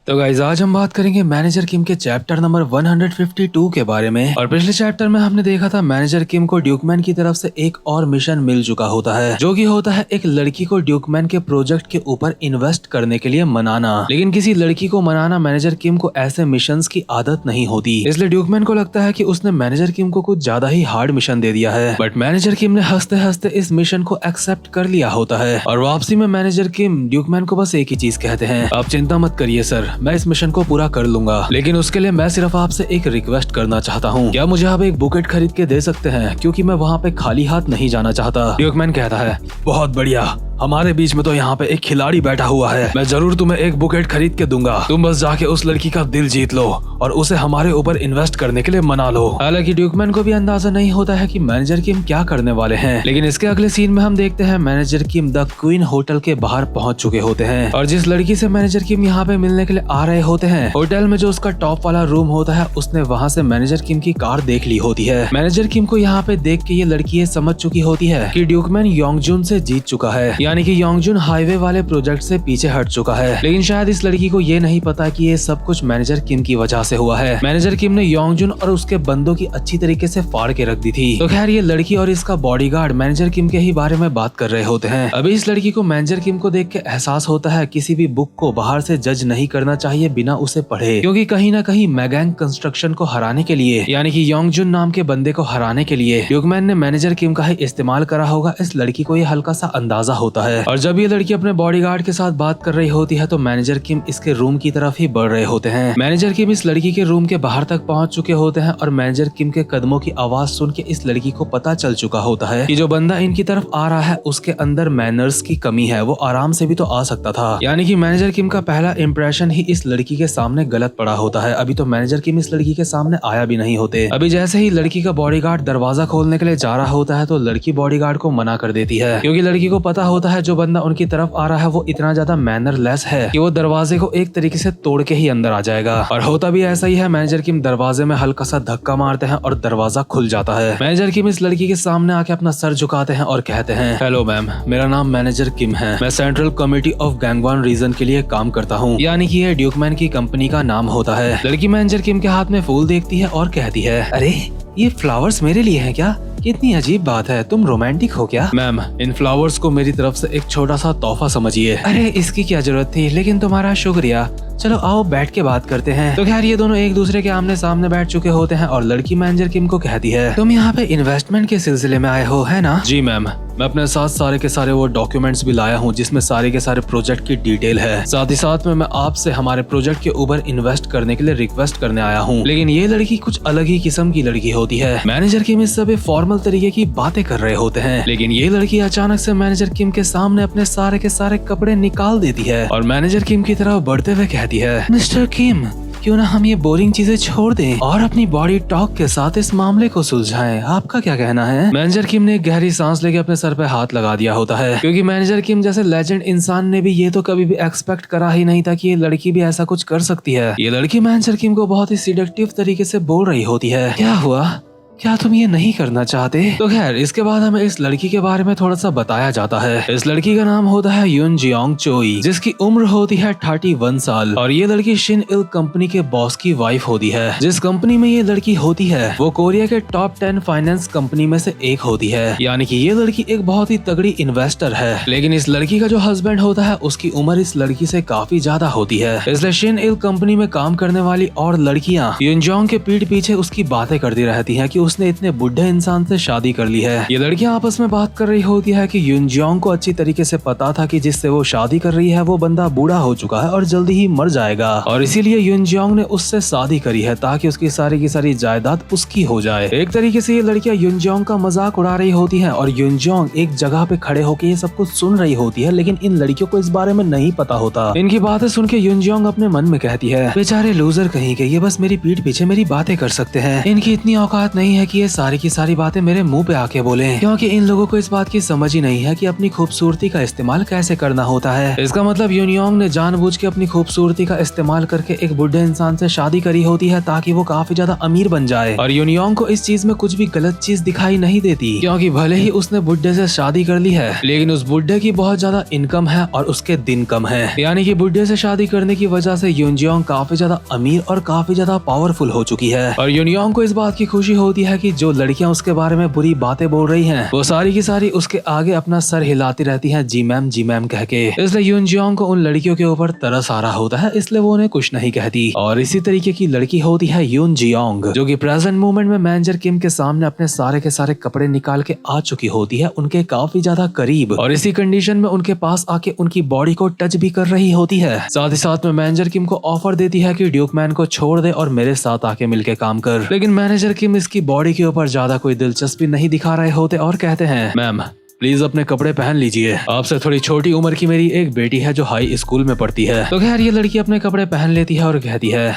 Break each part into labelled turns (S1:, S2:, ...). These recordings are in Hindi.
S1: तो गाइस आज हम बात करेंगे मैनेजर किम के चैप्टर नंबर 152 के बारे में। और पिछले चैप्टर में हमने देखा था मैनेजर किम को ड्यूकमैन की तरफ से एक और मिशन मिल चुका होता है, जो कि होता है एक लड़की को ड्यूकमैन के प्रोजेक्ट के ऊपर इन्वेस्ट करने के लिए मनाना। लेकिन किसी लड़की को मनाना मैनेजर किम को ऐसे मिशंस की आदत नहीं होती, इसलिए ड्यूकमैन को लगता है कि उसने मैनेजर किम को कुछ ज्यादा ही हार्ड मिशन दे दिया है। बट मैनेजर किम ने हंसते हंसते इस मिशन को एक्सेप्ट कर लिया होता है और वापसी में मैनेजर किम ड्यूकमैन को बस एक ही चीज कहते हैं, आप चिंता मत करिए सर, मैं इस मिशन को पूरा कर लूंगा, लेकिन उसके लिए मैं सिर्फ आपसे एक रिक्वेस्ट करना चाहता हूँ। क्या मुझे आप एक बुकेट खरीद के दे सकते हैं, क्योंकि मैं वहाँ पे खाली हाथ नहीं जाना चाहता। ड्यूकमैन कहता है, बहुत बढ़िया, हमारे बीच में तो यहाँ पे एक खिलाड़ी बैठा हुआ है, मैं जरूर तुम्हें एक बुकेट खरीद के दूंगा, तुम बस जाके उस लड़की का दिल जीत लो और उसे हमारे ऊपर इन्वेस्ट करने के लिए मना लो। हालांकि ड्यूकमैन को भी अंदाजा नहीं होता है कि मैनेजर किम क्या करने वाले हैं, लेकिन इसके अगले सीन में हम देखते हैं manager Kim the queen hotel के बाहर पहुंच चुके होते हैं और जिस लड़की से मैनेजर किम यहाँ पे मिलने के लिए आ रहे होते हैं, होटल में जो उसका टॉप वाला रूम होता है, उसने वहाँ से मैनेजर किम की कार देख ली होती है। मैनेजर किम को यहाँ पे देख के ये लड़की ये समझ चुकी होती है कि ड्यूकमैन योंगजुन से जीत चुका है, यानी कि योंगजुन हाईवे वाले प्रोजेक्ट से पीछे हट चुका है। लेकिन शायद इस लड़की को ये नहीं पता कि ये सब कुछ मैनेजर किम की वजह से हुआ है। मैनेजर किम ने योंगजुन और उसके बंदों की अच्छी तरीके से फाड़ के रख दी थी। तो खैर ये लड़की और इसका बॉडीगार्ड मैनेजर किम के ही बारे में बात कर रहे होते हैं। अभी इस लड़की को मैनेजर किम को देख के एहसास होता है किसी भी बुक को बाहर से जज नहीं करना चाहिए बिना उसे पढ़े, क्योंकि कहीं ना कहीं मैगैंग कंस्ट्रक्शन को हराने के लिए, यानी कि योंगजुन नाम के बंदे को हराने के लिए ड्यूकमैन ने मैनेजर किम का ही इस्तेमाल करा होगा। इस लड़की को ये हल्का सा अंदाजा होता है और जब ये लड़की अपने बॉडीगार्ड के साथ बात कर रही होती है तो मैनेजर किम इसके रूम की तरफ ही बढ़ रहे होते हैं। मैनेजर किम इस लड़की के रूम के बाहर तक पहुंच चुके होते हैं और मैनेजर किम के कदमों की आवाज सुन के इस लड़की को पता चल चुका होता है कि जो बंदा इनकी तरफ आ रहा है उसके अंदर मैनर्स की कमी है, वो आराम से भी तो आ सकता था। यानी कि मैनेजर किम का पहला इंप्रेशन ही इस लड़की के सामने गलत पड़ा होता है। अभी तो मैनेजर किम इस लड़की के सामने आया भी नहीं होते। अभी जैसे ही लड़की का बॉडीगार्ड दरवाजा खोलने के लिए जा रहा होता है तो लड़की बॉडीगार्ड को मना कर देती है, क्योंकि लड़की को पता होता है जो बंदा उनकी तरफ आ रहा है वो इतना ज्यादा मैनरलेस है कि वो दरवाजे को एक तरीके से तोड़ के ही अंदर आ जाएगा। और होता भी ऐसा ही है। मैनेजर किम दरवाजे में हल्का सा धक्का मारते हैं और दरवाजा खुल जाता है। मैनेजर किम इस लड़की के सामने आके अपना सर झुकाते हैं और कहते हैं, हेलो मैम, मेरा नाम मैनेजर किम है, मैं सेंट्रल कमेटी ऑफ गैंगवान रीजन के लिए काम करता हूँ, यानी कि ये ड्यूकमैन की कंपनी का नाम होता है। लड़की मैनेजर किम के हाथ में फूल देखती है और कहती है, अरे ये फ्लावर्स मेरे लिए हैं क्या? कितनी अजीब बात है, तुम रोमांटिक हो क्या? मैम, इन फ्लावर्स को मेरी तरफ से एक छोटा सा तोहफा समझिए। अरे इसकी क्या जरूरत थी, लेकिन तुम्हारा शुक्रिया। चलो आओ बैठ के बात करते हैं। तो खैर ये दोनों एक दूसरे के आमने सामने बैठ चुके होते हैं और लड़की मैनेजर किम को कहती है, तुम यहाँ पे इन्वेस्टमेंट के सिलसिले में आए हो, है ना? जी मैम, मैं अपने साथ सारे के सारे वो डॉक्यूमेंट्स भी लाया हूँ जिसमें सारे के सारे प्रोजेक्ट की डिटेल है। साथ ही साथ में मैं आपसे हमारे प्रोजेक्ट के ऊपर इन्वेस्ट करने के लिए रिक्वेस्ट करने आया हूँ। लेकिन ये लड़की कुछ अलग ही किस्म की लड़की होती है। मैनेजर किम इस सब फॉर्मल तरीके की बातें कर रहे होते हैं, लेकिन ये लड़की अचानक से मैनेजर किम के सामने अपने सारे के सारे कपड़े निकाल देती है और मैनेजर किम की तरफ बढ़ते हुए कहती है, मिस्टर किम, क्यों ना हम ये बोरिंग चीजें छोड़ दें और अपनी बॉडी टॉक के साथ इस मामले को सुलझाएं, आपका क्या कहना है? मैनेजर किम ने एक गहरी सांस लेके अपने सर पे हाथ लगा दिया होता है, क्योंकि मैनेजर किम जैसे लेजेंड इंसान ने भी ये तो कभी भी एक्सपेक्ट करा ही नहीं था कि ये लड़की भी ऐसा कुछ कर सकती है। ये लड़की मैनेजर किम को बहुत ही सिडक्टिव तरीके से बोल रही होती है, क्या हुआ, क्या तुम ये नहीं करना चाहते? तो खैर इसके बाद हमें इस लड़की के बारे में थोड़ा सा बताया जाता है। इस लड़की का नाम होता है युन जियोंग चोई, जिसकी उम्र होती है 31 साल और ये लड़की शिन इल कंपनी के बॉस की वाइफ होती है। जिस कंपनी में ये लड़की होती है वो कोरिया के टॉप 10 फाइनेंस कंपनी में से एक होती है, यानी कि ये लड़की एक बहुत ही तगड़ी इन्वेस्टर है। लेकिन इस लड़की का जो हस्बैंड होता है उसकी उम्र इस लड़की से काफी ज्यादा होती है, इसलिए शिन इल कंपनी में काम करने वाली और लड़कियां युन जियोंग के पीठ पीछे उसकी बातें करती रहती है कि उसने इतने बुढ़े इंसान से शादी कर ली है। ये लड़कियां आपस में बात कर रही होती है कि युन जियोंग को अच्छी तरीके से पता था कि जिससे वो शादी कर रही है वो बंदा बूढ़ा हो चुका है और जल्दी ही मर जाएगा, और इसीलिए युन जियोंग ने उससे शादी करी है ताकि उसकी सारी की सारी जायदाद उसकी हो जाए। एक तरीके से ये लड़कियां युन जियोंग का मजाक उड़ा रही होती है और युन जियोंग एक जगह पे खड़े होकर ये सब कुछ सुन रही होती है, लेकिन इन लड़कियों को इस बारे में नहीं पता होता। इनकी बातें सुन के युन जियोंग अपने मन में कहती है, बेचारे लूजर कहीं के, ये बस मेरी पीठ पीछे मेरी बातें कर सकते हैं, इनकी इतनी औकात नहीं है कि ये सारी की सारी बातें मेरे मुंह पे आके बोले, क्योंकि इन लोगों को इस बात की समझ ही नहीं है कि अपनी खूबसूरती का इस्तेमाल कैसे करना होता है। इसका मतलब यूनियोंग ने जानबूझ के अपनी खूबसूरती का इस्तेमाल करके एक बुढ़े इंसान से शादी करी होती है ताकि वो काफी ज्यादा अमीर बन जाए। और यूनियोंग को इस चीज में कुछ भी गलत चीज दिखाई नहीं देती, क्योंकि भले ही उसने बुढ़े से शादी कर ली है, लेकिन उस बुढ़े की बहुत ज्यादा इनकम है और उसके दिन कम है। यानी कि बुढ़े से शादी करने की वजह से यूनियोंग काफी ज्यादा अमीर और काफी ज्यादा पावरफुल हो चुकी है। और यूनियोंग को इस बात की खुशी होती है कि जो लड़कियां उसके बारे में बुरी बातें बोल रही हैं, वो सारी की सारी उसके आगे अपना सर हिलाती रहती हैं जी मैम कह के। इसलिए यूनजियोंग को उन लड़कियों के ऊपर तरस आ रहा होता है, इसलिए वो उन्हें कुछ नहीं कहती। और इसी तरीके की लड़की होती है यूनजियोंग, जो कि प्रेजेंट मोमेंट में मैनेजर किम के सामने अपने सारे के सारे कपड़े निकाल के आ चुकी होती है, उनके काफी ज्यादा करीब। और इसी कंडीशन में उनके पास आके उनकी बॉडी को टच भी कर रही होती है। साथ ही साथ में मैनेजर किम को ऑफर देती है कि ड्यूकमैन को छोड़ दे और मेरे साथ आके मिलके काम कर। लेकिन मैनेजर किम इसकी बॉडी के ऊपर ज्यादा कोई दिलचस्पी नहीं दिखा रहे होते और कहते हैं, मैम प्लीज अपने कपड़े पहन लीजिए, आपसे थोड़ी छोटी उम्र की मेरी एक बेटी है जो हाई स्कूल में पढ़ती है। तो खैर ये लड़की अपने कपड़े पहन लेती है और कहती है,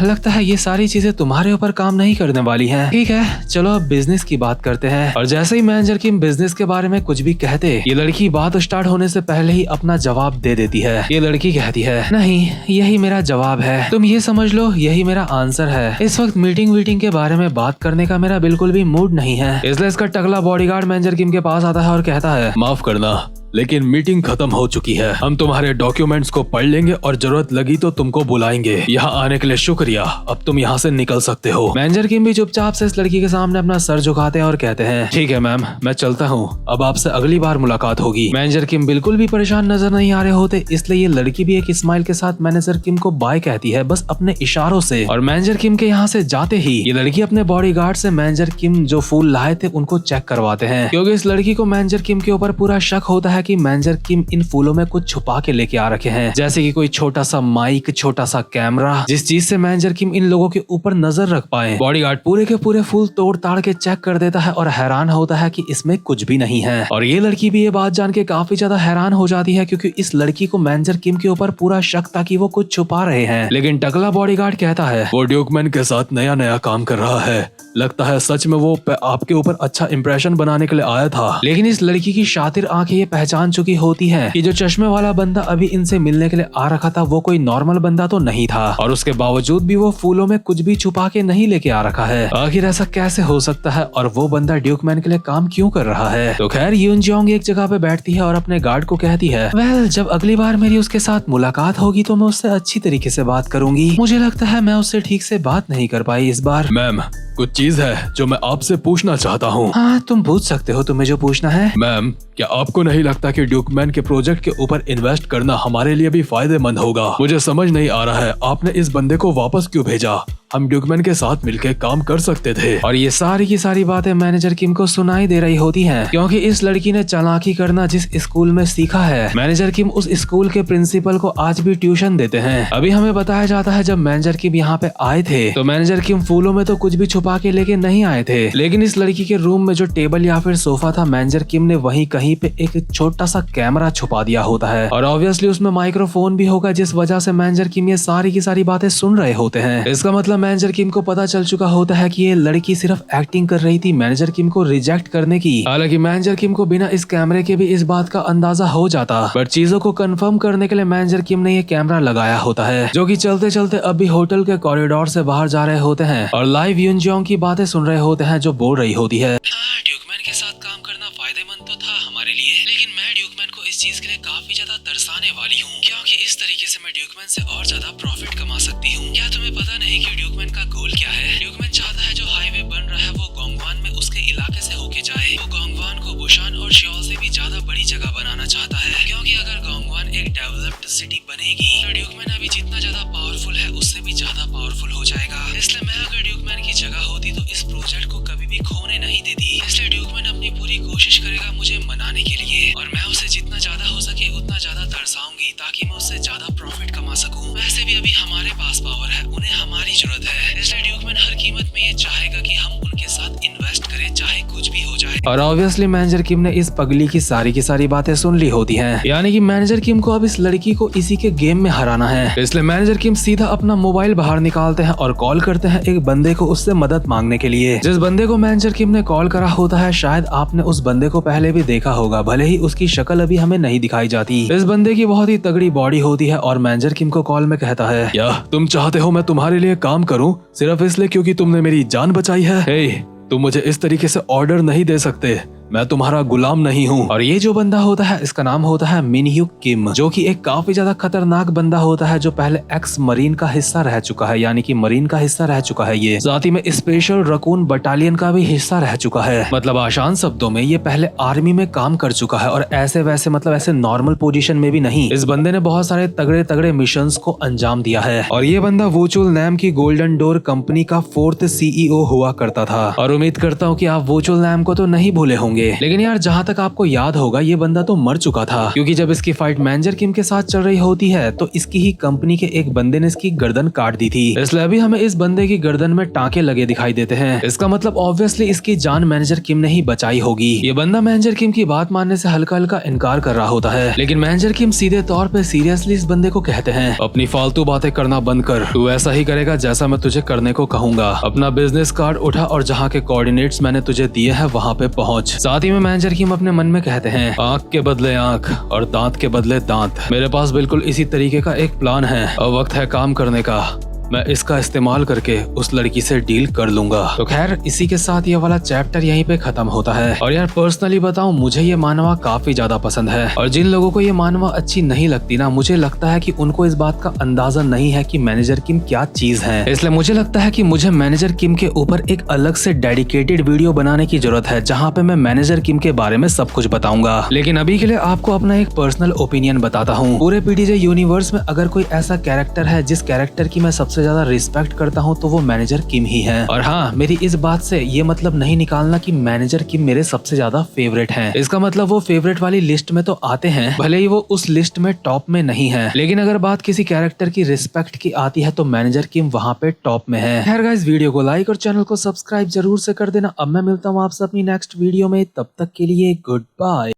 S1: लगता है ये सारी चीजें तुम्हारे ऊपर काम नहीं करने वाली हैं। ठीक है, चलो अब बिजनेस की बात करते हैं। और जैसे ही मैनेजर किम बिजनेस के बारे में कुछ भी कहते, ये लड़की बात स्टार्ट होने से पहले ही अपना जवाब दे देती है। ये लड़की कहती है, नहीं यही मेरा जवाब है, तुम ये समझ लो यही मेरा आंसर है। इस वक्त मीटिंग के बारे में बात करने का मेरा बिल्कुल भी मूड नहीं है। इसलिए इसका टकला बॉडीगार्ड मैनेजर किम के पास आता है और कहता है, माफ करना लेकिन मीटिंग खत्म हो चुकी है, हम तुम्हारे डॉक्यूमेंट्स को पढ़ लेंगे और जरूरत लगी तो तुमको बुलाएंगे। यहाँ आने के लिए शुक्रिया, अब तुम यहाँ से निकल सकते हो। मैनेजर किम भी चुपचाप से इस लड़की के सामने अपना सर झुकाते हैं और कहते हैं, ठीक है मैम, मैं चलता हूँ, अब आपसे अगली बार मुलाकात होगी। मैनेजर किम बिल्कुल भी परेशान नजर नहीं आ रहे होते, इसलिए ये लड़की भी एक स्माइल के साथ मैनेजर किम को बाय कहती है, बस अपने इशारों से। और मैनेजर किम के यहाँ से जाते ही ये लड़की अपने बॉडीगार्ड से मैनेजर किम जो फूल लाए थे उनको चेक करवाते हैं, क्योंकि इस लड़की को मैनेजर किम के ऊपर पूरा शक होता है कि मैनेजर किम इन फूलों में कुछ छुपा के लेके आ रखे हैं, जैसे कि कोई छोटा सा माइक, छोटा सा कैमरा, जिस चीज से मैनेजर किम इन लोगों के ऊपर नजर रख पाए। बॉडीगार्ड पूरे के पूरे फूल तोड़ ताड़ के चेक कर देता है और हैरान होता है कि इसमें कुछ भी नहीं है। और ये लड़की भी ये बात जान के काफी ज्यादा हैरान हो जाती है, क्योंकि इस लड़की को मैनेजर किम के ऊपर पूरा शक था कि वो कुछ छुपा रहे हैं। लेकिन टकला बॉडीगार्ड कहता है, वो ड्यूकमैन के साथ नया नया काम कर रहा है, लगता है सच में वो आपके ऊपर अच्छा इंप्रेशन बनाने के लिए आया था। लेकिन इस लड़की की शातिर आंखें ये पहचान चुकी होती है कि जो चश्मे वाला बंदा अभी इनसे मिलने के लिए आ रखा था वो कोई नॉर्मल बंदा तो नहीं था, और उसके बावजूद भी वो फूलों में कुछ भी छुपा के नहीं लेके आ रखा है। आखिर ऐसा कैसे हो सकता है और वो बंदा ड्यूकमैन के लिए काम क्यों कर रहा है? तो खैर यूनजियोंग एक जगह पे बैठती है और अपने गार्ड को कहती है, वेल जब अगली बार मेरी उसके साथ मुलाकात होगी तो मैं उससे अच्छी तरीके से बात करूंगी। मुझे लगता है मैं उससे ठीक से बात नहीं कर पाई इस बार। मैम कुछ चीज है जो मैं आपसे पूछना चाहता हूँ। हाँ तुम पूछ सकते हो, तुम्हें जो पूछना है। मैम क्या आपको नहीं लगता कि ड्यूकमैन के प्रोजेक्ट के ऊपर इन्वेस्ट करना हमारे लिए भी फायदेमंद होगा? मुझे समझ नहीं आ रहा है आपने इस बंदे को वापस क्यों भेजा, हम ड्यूकमैन के साथ मिलकर काम कर सकते थे। और ये सारी की सारी बातें मैनेजर किम को सुनाई दे रही होती हैं, क्योंकि इस लड़की ने चालाकी करना जिस स्कूल में सीखा है, मैनेजर किम उस स्कूल के प्रिंसिपल को आज भी ट्यूशन देते हैं। अभी हमें बताया जाता है जब मैनेजर किम यहाँ पे आए थे तो मैनेजर किम फूलों में तो कुछ भी छुपा के लेके नहीं आए थे, लेकिन इस लड़की के रूम में जो टेबल या फिर सोफा था, मैनेजर किम ने वहीं कहीं पे एक छोटा सा कैमरा छुपा दिया होता है, और ऑब्वियसली उसमें माइक्रोफोन भी होगा, जिस वजह से मैनेजर किम ये सारी की सारी बातें सुन रहे होते हैं। इसका मतलब मैनेजर किम को पता चल चुका होता है कि ये लड़की सिर्फ एक्टिंग कर रही थी मैनेजर किम को रिजेक्ट करने की। हालांकि मैनेजर किम को बिना इस कैमरे के भी इस बात का अंदाजा हो जाता, पर चीजों को कंफर्म करने के लिए मैनेजर किम ने ये कैमरा लगाया होता है, जो कि चलते चलते अभी होटल के कॉरिडोर से बाहर जा रहे होते हैं और लाइव यूनजियोंग की बातें सुन रहे होते हैं, जो बोल रही होती है, ड्यूकमैन के साथ काम करना फायदेमंद तो था हमारे लिए, लेकिन मैं ड्यूकमैन को इस चीज के लिए काफी ज्यादा तरसाने वाली हूँ, क्योंकि इस तरीके से मैं ड्यूकमैन से और ज्यादा प्रॉफिट कमा सकती हूँ। क्या तुम्हें पता नहीं कि ड्यूकमैन का गोल क्या है? ड्यूकमैन चाहता है जो हाईवे बन रहा है वो गोंगवान में उसके इलाके से होके जाए। वो गोंगवान को बुशान और श्योल से भी ज्यादा बड़ी जगह बनाना चाहता है, क्योंकि अगर गोंगवान एक डेवलप्ड सिटी बनेगी तो ड्यूकमैन अभी जितना ज्यादा पावरफुल है उससे भी ज्यादा पावरफुल हो जाएगा। इसलिए मैं अगर ड्यूकमैन की जगह होती तो इस प्रोजेक्ट को कभी भी खोने नहीं देती। इसलिए ड्यूकमैन अपनी पूरी कोशिश करेगा मुझे मनाने के लिए, और मैं उसे जितना ज्यादा हो सके उतना ज्यादा तरसाऊंगी ताकि मैं उससे ज्यादा प्रॉफिट कमा सकूं। वैसे भी अभी हमारे पास पावर है, उन्हें हमारी जरूरत है, इसलिए ड्यूकमैन हर कीमत में ये चाहेगा कि हम उनके साथ इन्वेस्ट करें चाहे कुछ भी हो जाए। और ऑब्वियसली मैनेजर किम ने इस पगली की सारी बातें सुन ली होती हैं। यानी कि मैनेजर किम को अब इस लड़की को इसी के गेम में हराना है। इसलिए मैनेजर किम सीधा अपना मोबाइल बाहर निकालते हैं और कॉल करते हैं एक बंदे को उससे मदद मांगने के लिए। जिस बंदे को मैनेजर किम ने कॉल करा होता है शायद आपने उस बंदे को पहले भी देखा होगा, भले ही उसकी शक्ल अभी हमें नहीं दिखाई जाती। इस बंदे की बहुत ही तगड़ी बॉडी होती है और मैनेजर किम को कॉल में कहता है, या तुम चाहते हो मैं तुम्हारे लिए काम करूं सिर्फ इसलिए क्योंकि तुमने मेरी जान बचाई है? हे, तुम मुझे इस तरीके से ऑर्डर नहीं दे सकते, मैं तुम्हारा गुलाम नहीं हूँ। और ये जो बंदा होता है इसका नाम होता है मिन ह्यूक किम, जो कि एक काफी ज्यादा खतरनाक बंदा होता है जो पहले एक्स मरीन का हिस्सा रह चुका है, यानी कि मरीन का हिस्सा रह चुका है। ये साथ ही में स्पेशल रकून बटालियन का भी हिस्सा रह चुका है। मतलब आसान शब्दों में ये पहले आर्मी में काम कर चुका है और ऐसे वैसे मतलब ऐसे नॉर्मल पोजीशन में भी नहीं। इस बंदे ने बहुत सारे तगड़े तगड़े मिशन को अंजाम दिया है और ये बंदा वोचुल नाम की गोल्डन डोर कंपनी का 4th CEO हुआ करता था। और उम्मीद करता हूँ कि आप वोचुल नाम को तो नहीं भूले होंगे, लेकिन यार जहाँ तक आपको याद होगा ये बंदा तो मर चुका था, क्योंकि जब इसकी फाइट मैनेजर किम के साथ चल रही होती है तो इसकी ही कंपनी के एक बंदे ने इसकी गर्दन काट दी थी। इसलिए अभी हमें इस बंदे की गर्दन में टांके लगे दिखाई देते हैं। इसका मतलब ऑब्वियसली इसकी जान मैनेजर किम ने ही बचाई होगी। ये बंदा मैनेजर किम की बात मानने से हल्का हल्का इनकार कर रहा होता है, लेकिन मैनेजर किम सीधे तौर पे सीरियसली इस बंदे को कहते हैं, अपनी फालतू बातें करना बंद कर, तू ऐसा ही करेगा जैसा मैं तुझे करने को कहूंगा। अपना बिजनेस कार्ड उठा और जहाँ के कोऑर्डिनेट्स मैंने तुझे दिए हैं वहाँ पे पहुँच। साथ ही में मैनेजर किम अपने मन में कहते हैं, आंख के बदले आंख और दांत के बदले दांत। मेरे पास बिल्कुल इसी तरीके का एक प्लान है, अब वक्त है काम करने का। मैं इसका इस्तेमाल करके उस लड़की से डील कर लूंगा। तो खैर इसी के साथ ये वाला चैप्टर यहीं पे खत्म होता है। और यार पर्सनली बताऊं मुझे ये मानवा काफी ज्यादा पसंद है, और जिन लोगों को ये मानवा अच्छी नहीं लगती ना, मुझे लगता है कि उनको इस बात का अंदाजा नहीं है कि मैनेजर किम क्या चीज है। इसलिए मुझे लगता है कि मुझे मैनेजर किम के ऊपर एक अलग से डेडिकेटेड वीडियो बनाने की जरूरत है, जहाँ पे मैं मैनेजर किम के बारे में सब कुछ बताऊंगा। लेकिन अभी के लिए आपको अपना एक पर्सनल ओपिनियन बताता हूँ। पूरे पीडीजे यूनिवर्स में अगर कोई ऐसा कैरेक्टर है जिस कैरेक्टर की मैं सबसे ज्यादा रिस्पेक्ट करता हूँ तो वो मैनेजर किम ही है। और हाँ, मेरी इस बात से ये मतलब नहीं निकालना कि मैनेजर किम मेरे सबसे ज्यादा फेवरेट हैं। इसका मतलब वो फेवरेट वाली लिस्ट में तो आते हैं, भले ही वो उस लिस्ट में टॉप में नहीं है, लेकिन अगर बात किसी कैरेक्टर की रिस्पेक्ट की आती है तो मैनेजर किम वहाँ पे टॉप में है। खैर गाइस, वीडियो को लाइक और चैनल को सब्सक्राइब जरूर से कर देना। अब मैं मिलता हूँ आपसे अपनी नेक्स्ट वीडियो में, तब तक के लिए गुड बाय।